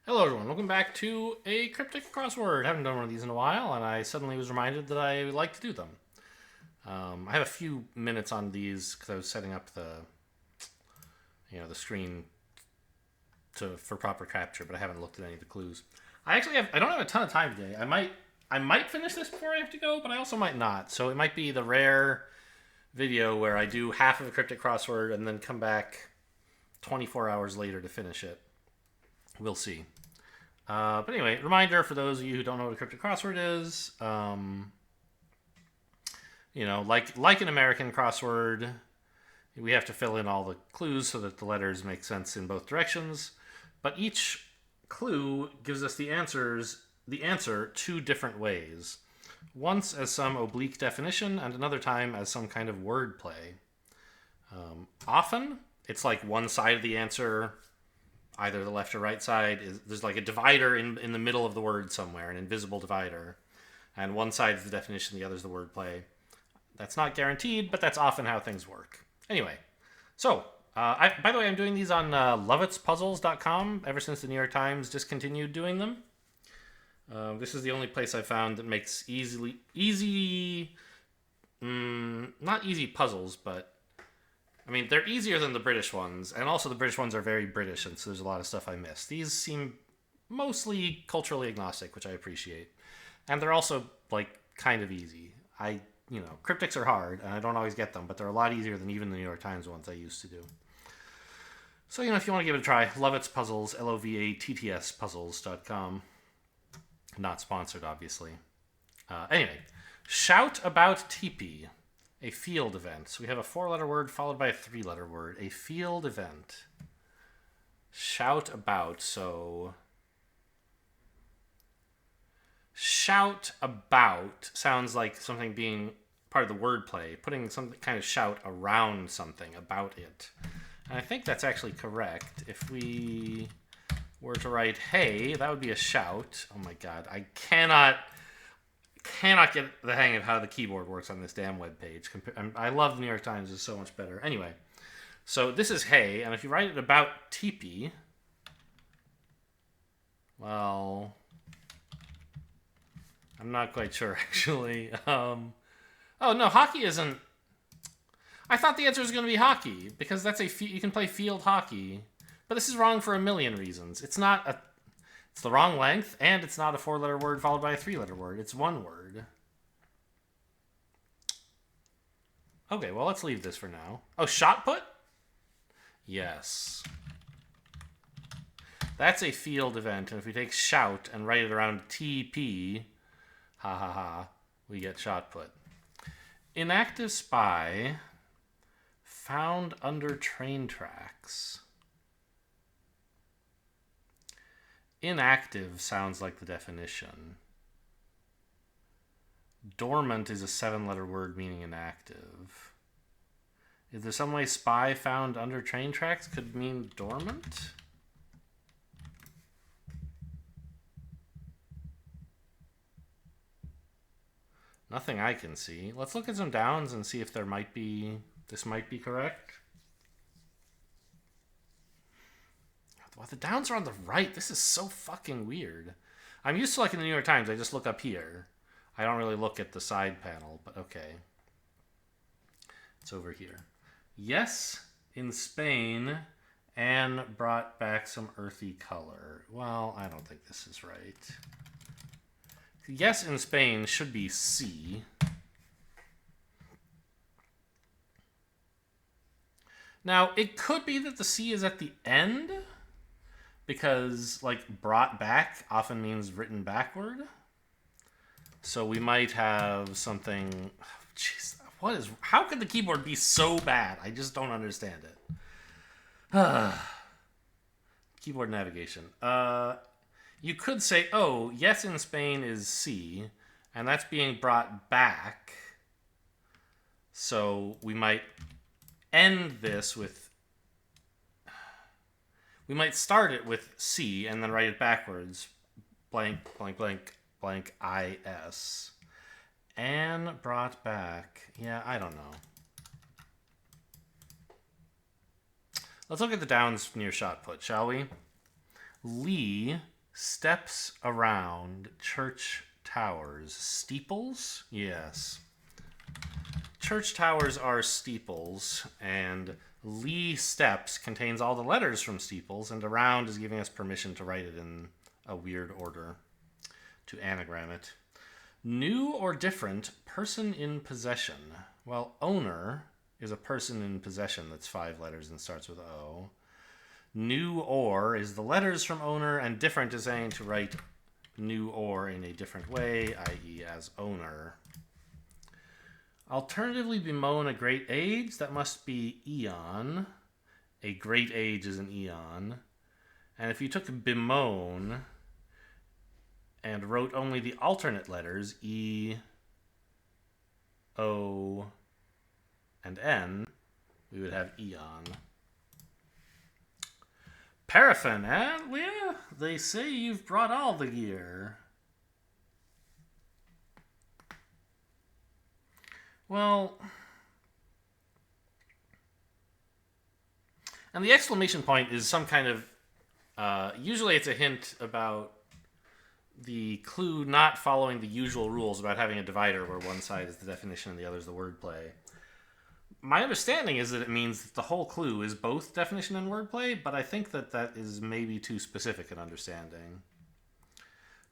Hello everyone, welcome back to a cryptic crossword. Haven't done one of these in a while, and I suddenly was reminded that I would like to do them. I have a few minutes on these because I was setting up the screen for proper capture, but I haven't looked at any of the clues. I don't have a ton of time today. I might finish this before I have to go, but I also might not. So it might be the rare video where I do half of a cryptic crossword and then come back 24 hours later to finish it. We'll see. But anyway, reminder for those of you who don't know what a cryptic crossword is. Like an American crossword, we have to fill in all the clues so that the letters make sense in both directions. But each clue gives us the answer two different ways. Once as some oblique definition, and another time as some kind of word play. Often, it's like one side of the answer, either the left or right side, there's like a divider in the middle of the word somewhere, an invisible divider. And one side is the definition, the other is the wordplay. That's not guaranteed, but that's often how things work. Anyway, so, by the way, I'm doing these on lovetspuzzles.com ever since the New York Times discontinued doing them. This is the only place I found that makes not easy puzzles, but I mean, they're easier than the British ones, and also the British ones are very British, and so there's a lot of stuff I miss. These seem mostly culturally agnostic, which I appreciate. And they're also, like, kind of easy. Cryptics are hard, and I don't always get them, but they're a lot easier than even the New York Times ones I used to do. So, if you want to give it a try, Lovett's Puzzles, Lovatts puzzles.com. Not sponsored, obviously. Anyway, shout about teepee. A field event. So we have a 4-letter word followed by a 3-letter word. A field event. Shout about. So shout about sounds like something being part of the wordplay, putting some kind of shout around something, about it. And I think that's actually correct. If we were to write hey, that would be a shout. Oh my god, I cannot get the hang of how the keyboard works on this damn web page. I love the New York Times; it's so much better. Anyway, so this is hey, and if you write it about teepee, well, I'm not quite sure actually. Oh no, hockey isn't. I thought the answer was going to be hockey because that's you can play field hockey, but this is wrong for a million reasons. It's the wrong length, and it's not a 4-letter word followed by a 3-letter word. It's one word. Okay, well, let's leave this for now. Oh, shot put? Yes. That's a field event, and if we take shout and write it around TP, ha ha ha, we get shot put. Inactive spy found under train tracks. Inactive sounds like the definition. Dormant is a 7-letter word meaning inactive. Is there some way spy found under train tracks could mean dormant? Nothing I can see. Let's look at some downs and see if this might be correct. Well, the downs are on the right. This is so fucking weird. I'm used to, like, in the New York Times, I just look up here. I don't really look at the side panel, but okay. It's over here. Yes, in Spain, Anne brought back some earthy color. Well, I don't think this is right. Yes, in Spain should be C. Now, it could be that the C is at the end, because, like, brought back often means written backward. So we might have something. Jeez, how could the keyboard be so bad? I just don't understand it. Keyboard navigation. You could say, oh, yes in Spain is C, and that's being brought back. So we might end this with. We might start it with C and then write it backwards. Blank, blank, blank, blank, IS. Anne brought back. Yeah, I don't know. Let's look at the downs near shot put, shall we? Lee Steps around church towers. Steeples? Yes. Church towers are steeples, and Lee Steps contains all the letters from steeples, and around is giving us permission to write it in a weird order, to anagram it. New or different, person in possession. Well, owner is a person in possession that's 5 letters and starts with O. New or is the letters from owner, and different is saying to write new or in a different way, i.e. as owner. Alternatively, bemoan a great age. That must be eon. A great age is an eon. And if you took bemoan and wrote only the alternate letters, E, O, and N, we would have eon. Paraffin, eh? Well, yeah, they say you've brought all the gear. Well, and the exclamation point is some kind of, usually it's a hint about the clue not following the usual rules about having a divider where one side is the definition and the other is the wordplay. My understanding is that it means that the whole clue is both definition and wordplay, but I think that that is maybe too specific an understanding.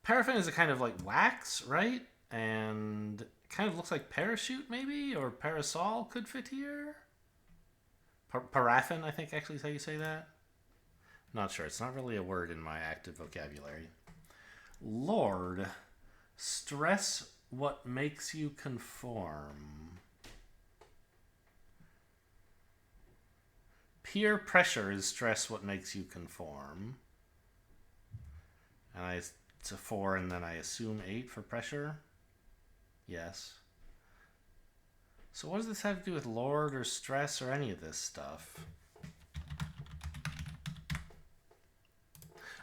Paraffin is a kind of like wax, right? And kind of looks like parachute, maybe? Or parasol could fit here? Paraffin, I think, actually is how you say that. Not sure. It's not really a word in my active vocabulary. Lord, stress what makes you conform. Peer pressure is stress what makes you conform. And it's a 4, and then I assume 8 for pressure. Yes. So what does this have to do with Lord or stress or any of this stuff?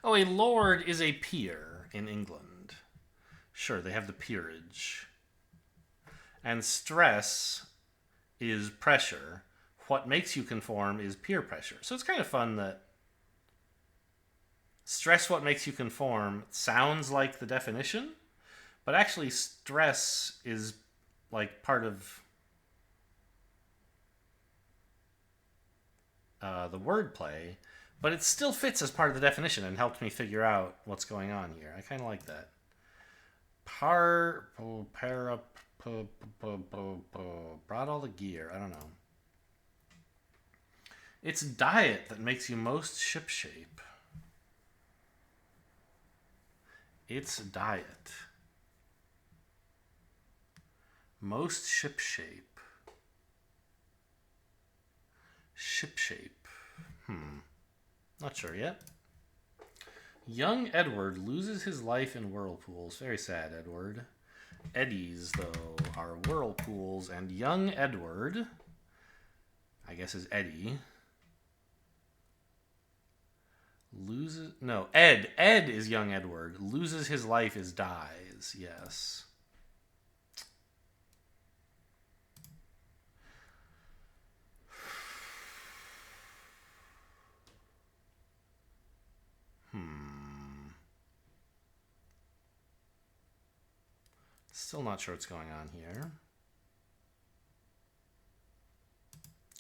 Oh, a lord is a peer in England. Sure, they have the peerage. And stress is pressure. What makes you conform is peer pressure. So it's kind of fun that stress what makes you conform sounds like the definition, but actually stress is like part of the wordplay, but it still fits as part of the definition and helped me figure out what's going on here. I kind of like that. Brought all the gear. I don't know. It's diet that makes you most shipshape. It's diet. Most shipshape. Shipshape. Not sure yet. Young Edward loses his life in whirlpools. Very sad, Edward. Eddies, though, are whirlpools, and young Edward, I guess, is Eddie. Loses... No, Ed. Ed is young Edward. Loses his life is dies. Yes. Still not sure what's going on here.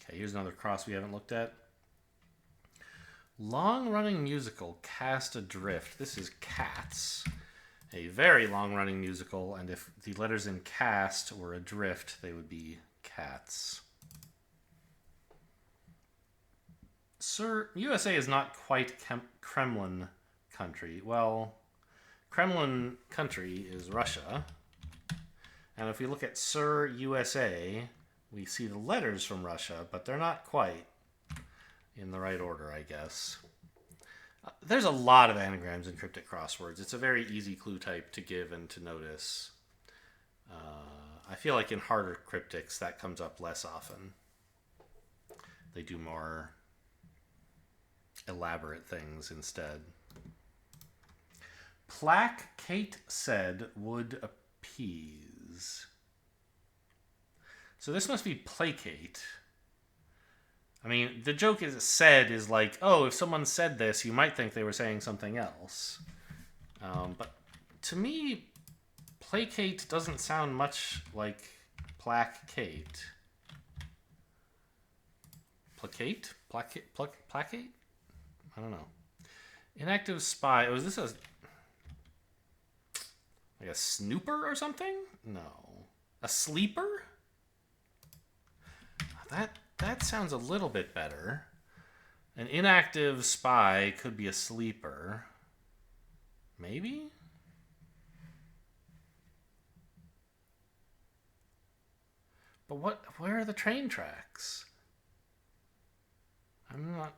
Okay, here's another cross we haven't looked at. Long-running musical, Cast Adrift. This is Cats. A very long-running musical, and if the letters in cast were adrift, they would be cats. Sir, USA is not quite Kremlin country. Well, Kremlin country is Russia. And if we look at Sir USA, we see the letters from Russia, but they're not quite in the right order, I guess. There's a lot of anagrams in cryptic crosswords. It's a very easy clue type to give and to notice. I feel like in harder cryptics, that comes up less often. They do more elaborate things instead. Plaque Kate said would appease. So this must be placate. I mean, the joke is said is like, oh, if someone said this, you might think they were saying something else. But to me, placate doesn't sound much like placate. Placate? Placate? I don't know. Inactive spy. Was this like a snooper or something? No. A sleeper? That sounds a little bit better. An inactive spy could be a sleeper. Maybe? But where are the train tracks?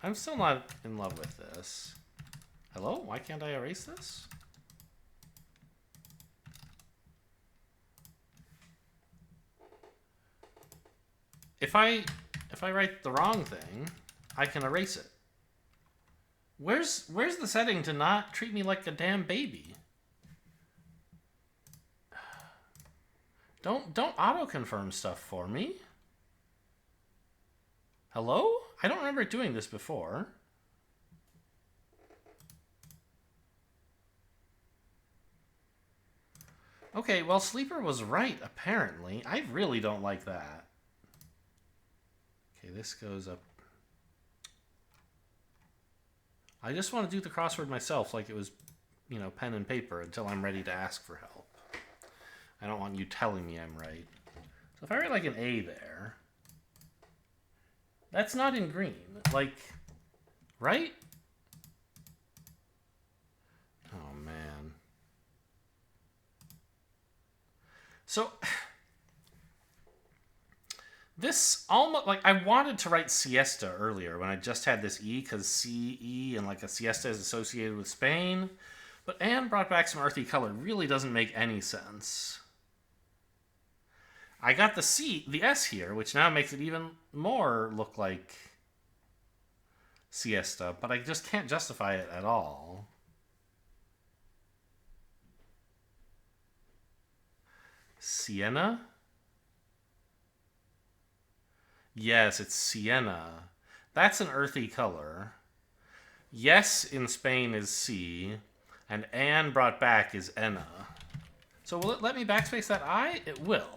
I'm still not in love with this. Hello? Why can't I erase this? If I write the wrong thing, I can erase it. Where's the setting to not treat me like a damn baby? Don't auto-confirm stuff for me. Hello? I don't remember doing this before. Okay, well, Sleeper was right, apparently. I really don't like that. Okay, this goes up. I just want to do the crossword myself like it was, pen and paper until I'm ready to ask for help. I don't want you telling me I'm right. So if I write like an A there, that's not in green. Like, right? Oh, man. So, this almost, like, I wanted to write siesta earlier when I just had this E, because C-E and like a siesta is associated with Spain. But Anne brought back some earthy color. Really doesn't make any sense. I got the S here, which now makes it even more look like siesta, but I just can't justify it at all. Sienna? Yes, it's sienna. That's an earthy color. Yes in Spain is C, and Anne brought back is Enna. So will it let me backspace that I? It will.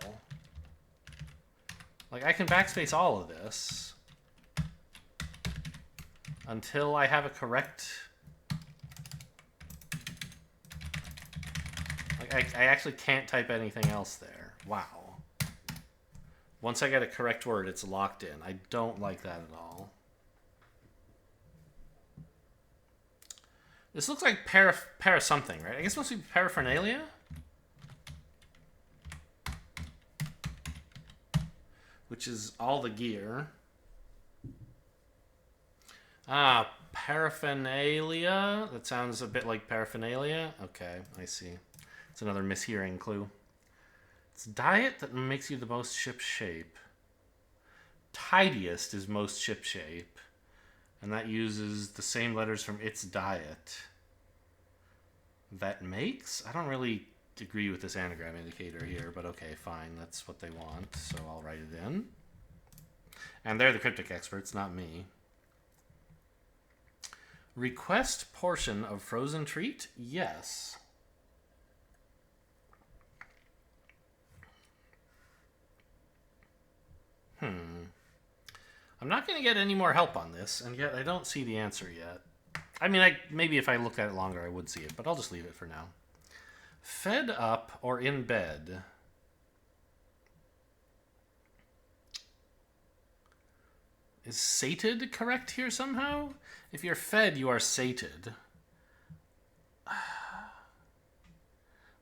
Like, I can backspace all of this until I have a correct... Like, I actually can't type anything else there. Wow. Once I get a correct word, it's locked in. I don't like that at all. This looks like para something, right? I guess it must be paraphernalia? Which is all the gear. Ah, paraphernalia. That sounds a bit like paraphernalia. Okay, I see. It's another mishearing clue. It's diet that makes you the most ship shape. Tidiest is most ship shape. And that uses the same letters from its diet. That makes? I don't really agree with this anagram indicator here, but okay, fine. That's what they want, so I'll write it in. And they're the cryptic experts, not me. Request portion of frozen treat? Yes. I'm not going to get any more help on this, and yet I don't see the answer yet. I mean, maybe if I looked at it longer, I would see it, but I'll just leave it for now. Fed up or in bed? Is sated correct here somehow? If you're fed, you are sated.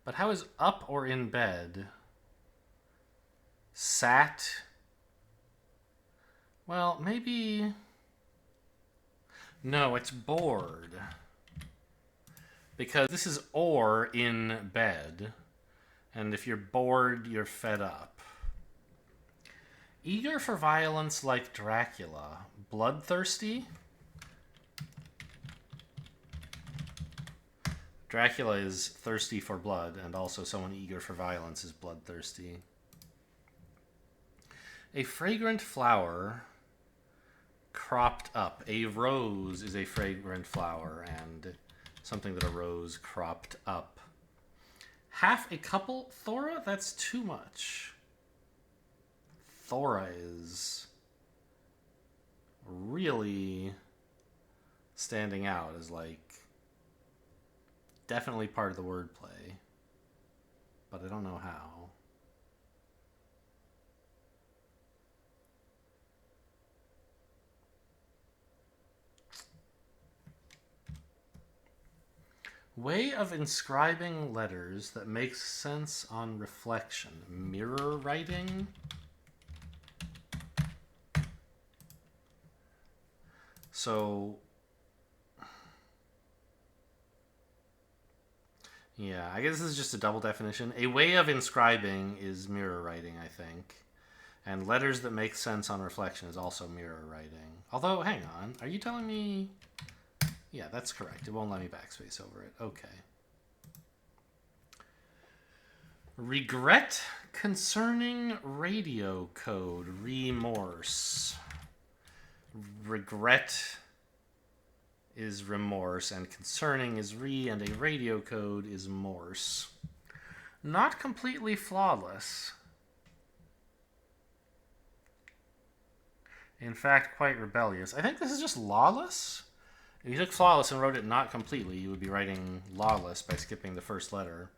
But how is up or in bed? Sat? Well, maybe... No, it's bored. Because this is or in bed. And if you're bored, you're fed up. Eager for violence like Dracula. Bloodthirsty? Dracula is thirsty for blood, and also someone eager for violence is bloodthirsty. A fragrant flower cropped up. A rose is a fragrant flower, and something that arose cropped up. Half a couple thora? That's too much. Thora is really standing out as like definitely part of the wordplay, but I don't know how. Way of inscribing letters that makes sense on reflection. Mirror writing? So, yeah, I guess this is just a double definition. A way of inscribing is mirror writing, I think. And letters that make sense on reflection is also mirror writing. Although, hang on, are you telling me... Yeah, that's correct. It won't let me backspace over it. Okay. Regret concerning radio code. Remorse. Regret is remorse, and concerning is and a radio code is morse. Not completely flawless. In fact, quite rebellious. I think this is just lawless. If you took flawless and wrote it not completely, you would be writing lawless by skipping the first letter.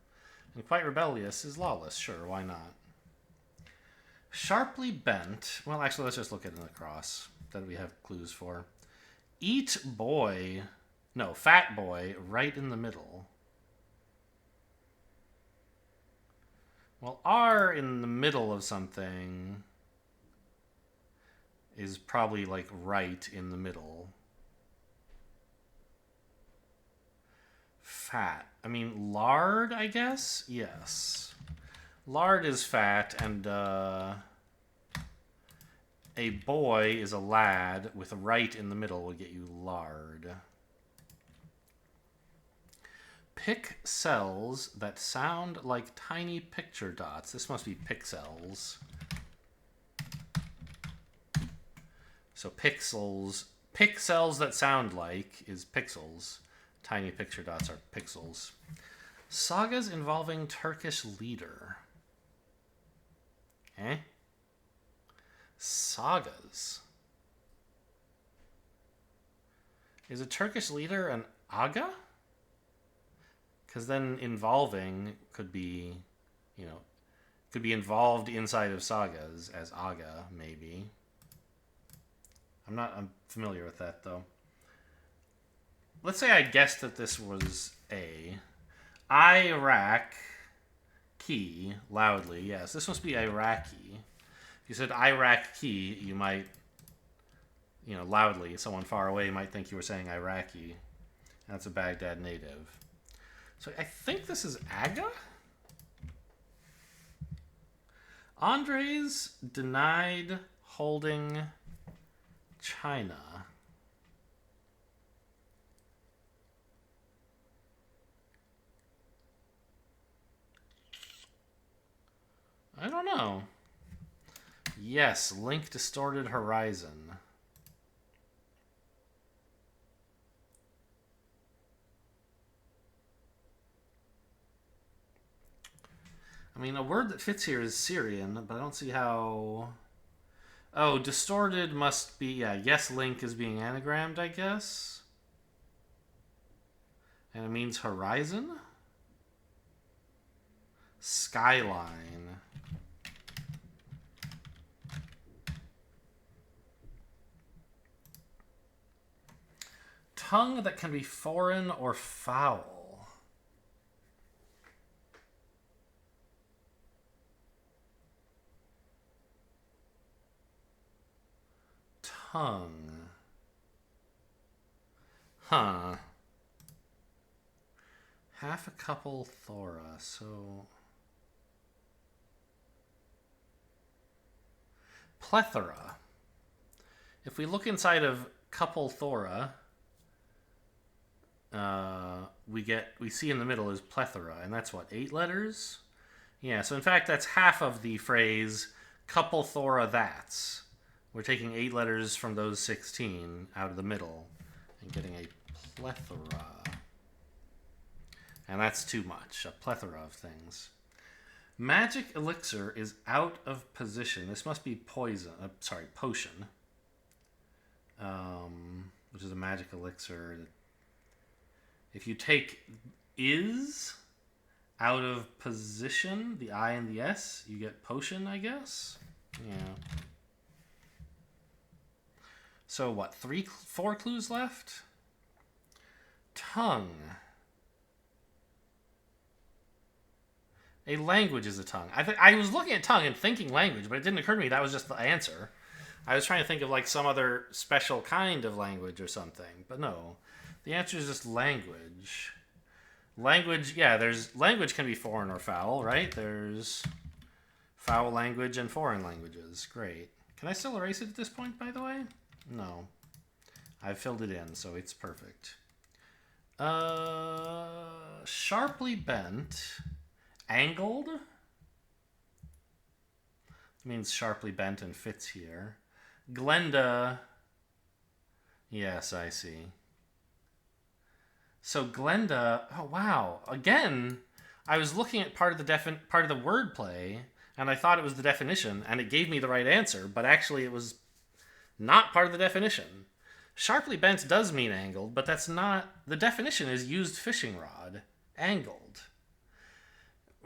And quite rebellious is lawless, sure, why not? Sharply bent. Well, actually, let's just look at an across that we have clues for. Eat boy. No, fat boy, right in the middle. Well, R in the middle of something is probably like right in the middle. Fat. I mean, lard, I guess? Yes. Lard is fat, and a boy is a lad with a right in the middle will get you lard. Pick cells that sound like tiny picture dots. This must be pixels. So pixels. Pick cells that sound like is pixels. Tiny picture dots are pixels. Sagas involving Turkish leader. Eh? Sagas. Is a Turkish leader an aga? Because then involving could be, could be involved inside of sagas as aga, maybe. I'm familiar with that, though. Let's say I guessed that this was A. Iraq key, loudly. Yes, this must be Iraqi. If you said Iraq key, you might, loudly, someone far away might think you were saying Iraqi. That's a Baghdad native. So I think this is Aga? Andres denied holding China. I don't know. Yes, Link distorted horizon. I mean, a word that fits here is Syrian, but I don't see how... Oh, distorted must be... Yeah, yes, Link is being anagrammed, I guess. And it means horizon? Skyline. Tongue that can be foreign or foul. Tongue. Huh. Half a couple thora, so... Plethora. If we look inside of couple thora, we see in the middle is plethora, and that's what, 8 letters? Yeah, so in fact that's half of the phrase couple thora that's. We're taking 8 letters from those 16 out of the middle and getting a plethora. And that's too much. A plethora of things. Magic elixir is out of position. This must be poison. Potion. Which is a magic elixir. If you take is out of position, the I and the S, you get potion, I guess? Yeah. So what, 4 clues left? Tongue. A language is a tongue. I was looking at tongue and thinking language, but it didn't occur to me that was just the answer. I was trying to think of like some other special kind of language or something, but no. The answer is just language. Language, yeah, language can be foreign or foul, right? There's foul language and foreign languages. Great. Can I still erase it at this point, by the way? No. I've filled it in, so it's perfect. Sharply bent. Angled? It means sharply bent and fits here. Glenda. Yes, I see. So Glenda. Oh wow! Again, I was looking at part of the wordplay, and I thought it was the definition, and it gave me the right answer, but actually it was not part of the definition. Sharply bent does mean angled, but that's not. The definition is used fishing rod. Angled.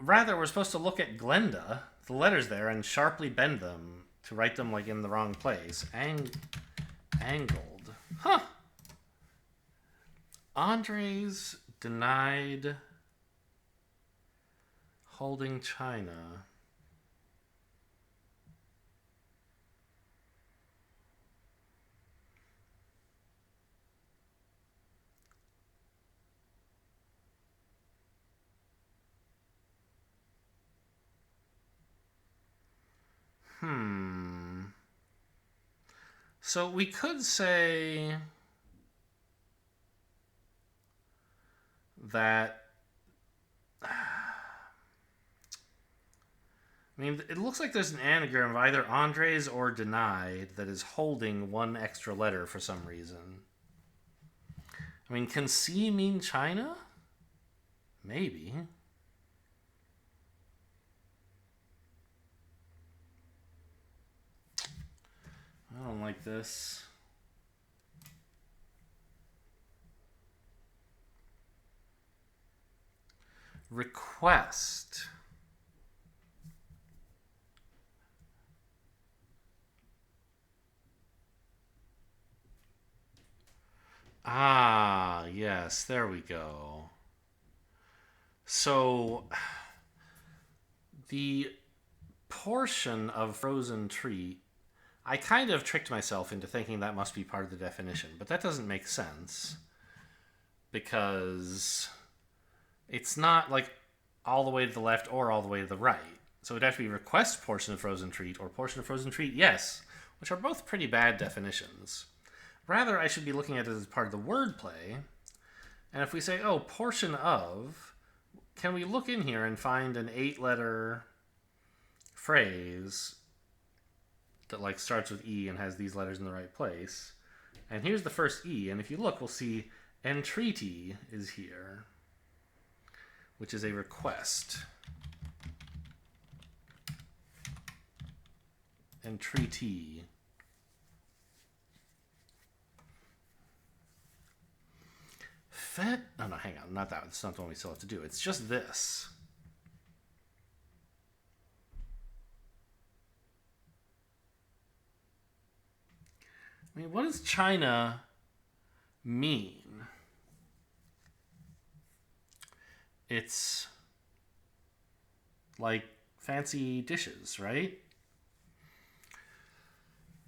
Rather, we're supposed to look at Glenda, the letters there, and sharply bend them to write them like in the wrong place. Angled. Huh. Andres denied holding China. So we could say that. I mean, it looks like there's an anagram of either Andres or denied that is holding one extra letter for some reason. I mean, can C mean China? Maybe. I don't like this. Request. Ah, yes, there we go. So, the portion of frozen treat, I kind of tricked myself into thinking that must be part of the definition, but that doesn't make sense because it's not like all the way to the left or all the way to the right. So it'd have to be request portion of frozen treat or portion of frozen treat, yes, which are both pretty bad definitions. Rather, I should be looking at it as part of the wordplay. And if we say, oh, portion of, can we look in here and find an 8-letter phrase that like starts with E and has these letters in the right place? And here's the first E, and if you look, we'll see entreaty is here, which is a request. Entreaty. Oh no, hang on, not that one. It's not the one we still have to do. It's just this. I mean, what does China mean? It's like fancy dishes, right?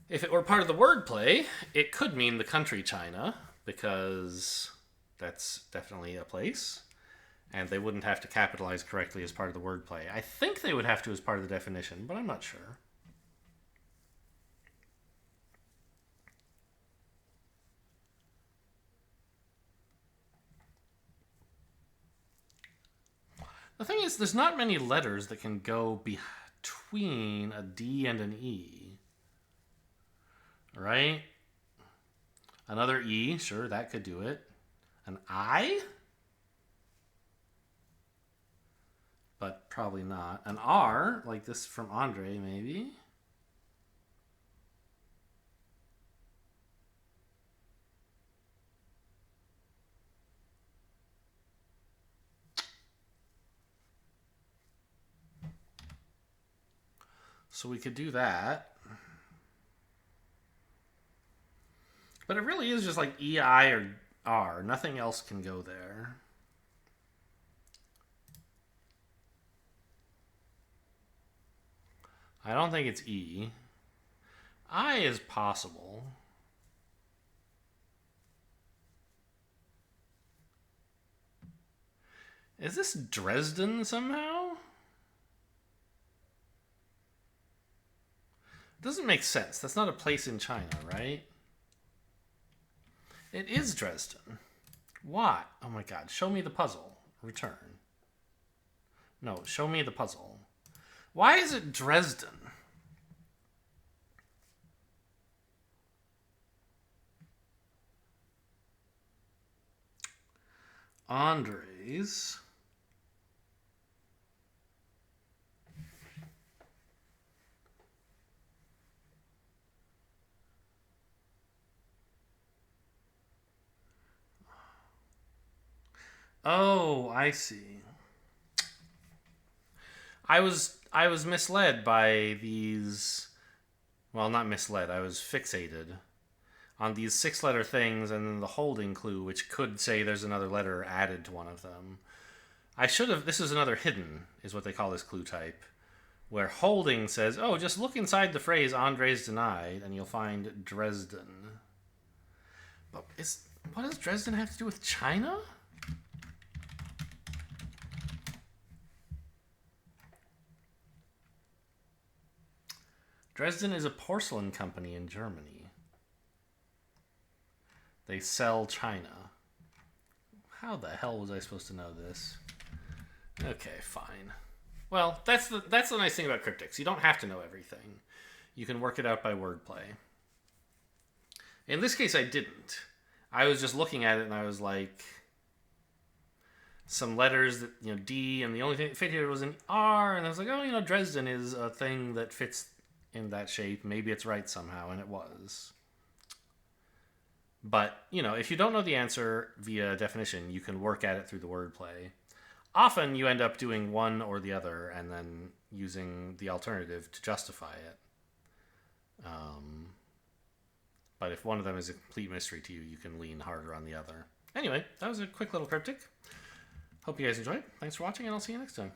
If it were part of the wordplay, it could mean the country China, because that's definitely a place. And they wouldn't have to capitalize correctly as part of the wordplay. I think they would have to as part of the definition, but I'm not sure. The thing is, there's not many letters that can go between a D and an E. Right? Another E, sure, that could do it. An I? but probably not. An R, like this from Andre, maybe. So we could do that. But it really is just like EI or R. Nothing else can go there. I don't think it's E. I is possible. Is this Dresden somehow? Doesn't make sense. That's not a place in China, right? It is Dresden. Why? Oh my god. Show me the puzzle. Return. No, show me the puzzle. Why is it Dresden? Andres. Oh, I see. I was misled by these. Well, not misled. I was fixated on these 6-letter things and then the holding clue, which could say there's another letter added to one of them. I should have. This is another hidden, is what they call this clue type, where holding says, "Oh, just look inside the phrase Andres denied, and you'll find Dresden." But what does Dresden have to do with China? Dresden is a porcelain company in Germany. They sell china. How the hell was I supposed to know this? Okay, fine. Well, that's the nice thing about cryptics. You don't have to know everything. You can work it out by wordplay. In this case, I didn't. I was just looking at it and I was like, some letters that, D, and the only thing that fit here was an R, and I was like, oh, Dresden is a thing that fits in that shape. Maybe it's right somehow, and it was. But, if you don't know the answer via definition, you can work at it through the wordplay. Often you end up doing one or the other and then using the alternative to justify it. But if one of them is a complete mystery to you, you can lean harder on the other. Anyway, that was a quick little cryptic. Hope you guys enjoyed. Thanks for watching, and I'll see you next time.